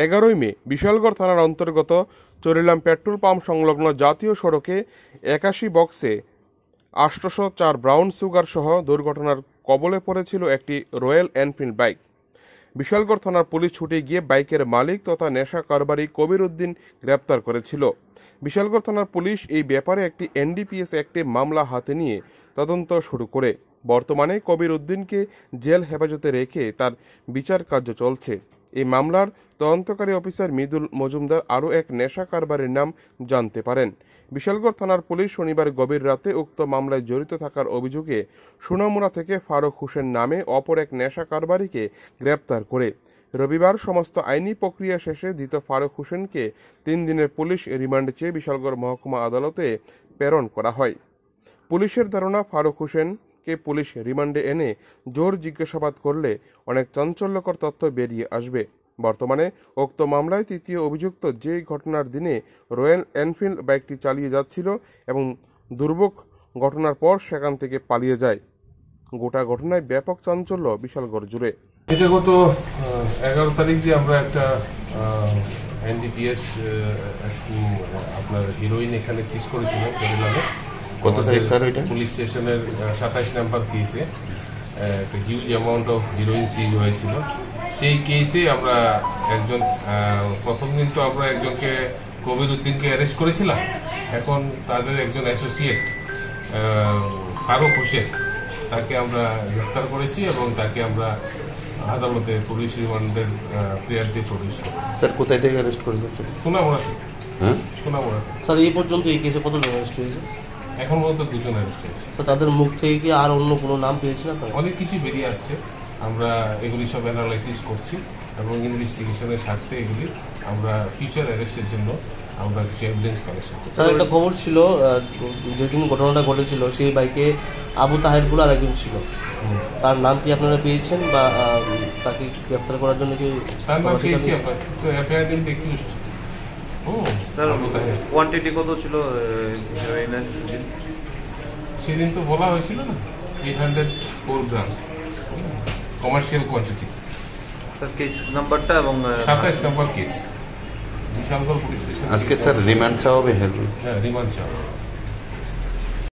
11 মে বিশালগড় থানার অন্তর্গত Charilam petrol pump সংলগ্ন জাতীয় সড়কে 81 বক্সে 804 ব্রাউন সুগার সহ দুর্ঘটনার কবলে পড়েছিল একটি রয়্যাল এনফিল্ড বাইক। বিশালগড় থানার পুলিশ ছুটে গিয়ে বাইকের মালিক তথা নেশা কারবারি কবির উদ্দিন গ্রেপ্তার করেছিল। বিশালগড় থানার পুলিশ এই ব্যাপারে একটি এনডিপিএস অ্যাক্টে মামলা হাতে নিয়ে তদন্ত শুরু করে বর্তমানে কবির উদ্দিনকে জেল হেফাজতে রেখে তার বিচার কার্য চলছে। এই মামলার তদন্তকারী অফিসার মৃদুল মজুমদার আরও এক নেশা কারবারির নাম জানতে পারেন। বিশালগড় থানার পুলিশ শনিবার গভীর রাতে উক্ত মামলায় জড়িত থাকার অভিযোগে সোনামুড়া থেকে ফারুক হোসেন নামে অপর এক নেশা কারবারিকে গ্রেপ্তার করে রবিবার সমস্ত আইনি প্রক্রিয়া শেষে ধৃত ফারুক হোসেনকে 3 দিনের পুলিশ রিমান্ড চেয়ে বিশালগড় মহকুমা আদালতে প্রেরণ করা হয়। পুলিশের ধারণা ফারুক হোসেনকে পুলিশ রিমান্ডে এনে জোর জিজ্ঞাসাবাদ করলে অনেক চাঞ্চল্যকর তথ্য বেরিয়ে আসবে। বর্তমানে উক্ত মামলায় তৃতীয় অভিযুক্ত যে ঘটনার দিনে রয়্যাল এনফিল্ড বাইকটি চালিয়ে যাচ্ছিল এবং দুর্ভোগ ঘটনার পর সেখান থেকে পালিয়ে যায়। গোটা ঘটনায় ব্যাপক চাঞ্চল্য বিশালগড় জুড়ে। এটা গত 11 তারিখ যে আমরা একটা এনডিপিএস আপনার হিরোইন এখানে সিজ করেছিলাম কত তারিখ স্যার? ওইটা পুলিশ স্টেশনের 27 নম্বর কেসে একটা হিউজ অ্যামাউন্ট অফ হিরোইন সিজ হয়েছিল। সেই কেসে আমরা একজন প্রথম দিন তো আমরা একজনকে কবির উদ্দিনকে অ্যারেস্ট করেছিলাম। এখন তাদের একজন অ্যাসোসিয়েট ফারুক হোসেন তাকে আমরা গ্রেফতার করেছি এবং তাকে আমরা আদালতে পুলিশ রিমান্ডের প্রেয়ারটি প্রবেশ করি। স্যার কোথায় থেকে অ্যারেস্ট করেছেন? সোনামুড়া। হ্যাঁ সোনামুড়া। স্যার এই পর্যন্ত এই কেসে কতজন অ্যারেস্ট হয়েছে? এখন পর্যন্ত 2 জন অ্যারেস্ট হয়েছে। তো তাদের মুখ থেকে কি আর অন্য কোনো নাম পেয়েছেন আপনারা? অনেক কিছু বেরিয়ে আসছে, আমরা এগুলি সব অ্যানালাইসিস করছি এবং ইনভেস্টিগেশনের স্বার্থে এগুলি আমরা ফিউচার অ্যারেস্টের জন্য আমরা কিছু এভিডেন্স কালেকশন করছি। স্যার একটা খবর ছিল যেদিন ঘটনাটা ঘটেছিল সেই বাইকে আবু তাহের বলে আর একজন ছিল, তার নাম কি আপনারা পেয়েছেন বা তাকে গ্রেফতার করার জন্য কি? তার নাম পেয়েছি আমরা, তো এফআইআর দিতে একিউজড। স্যার কোয়ান্টিটি কত ছিল সেদিন? তো বলা হয়েছিল না 804 গ্রাম কমার্শিয়াল কোয়ান্টিটি। স্যার কেস নাম্বারটা এবং 27 নম্বর কেস বিশালগড় পুলিশ স্টেশন। আজকে স্যার রিমান্ড চাওয়া হবে? হ্যাঁ রিমান্ড চাওয়া।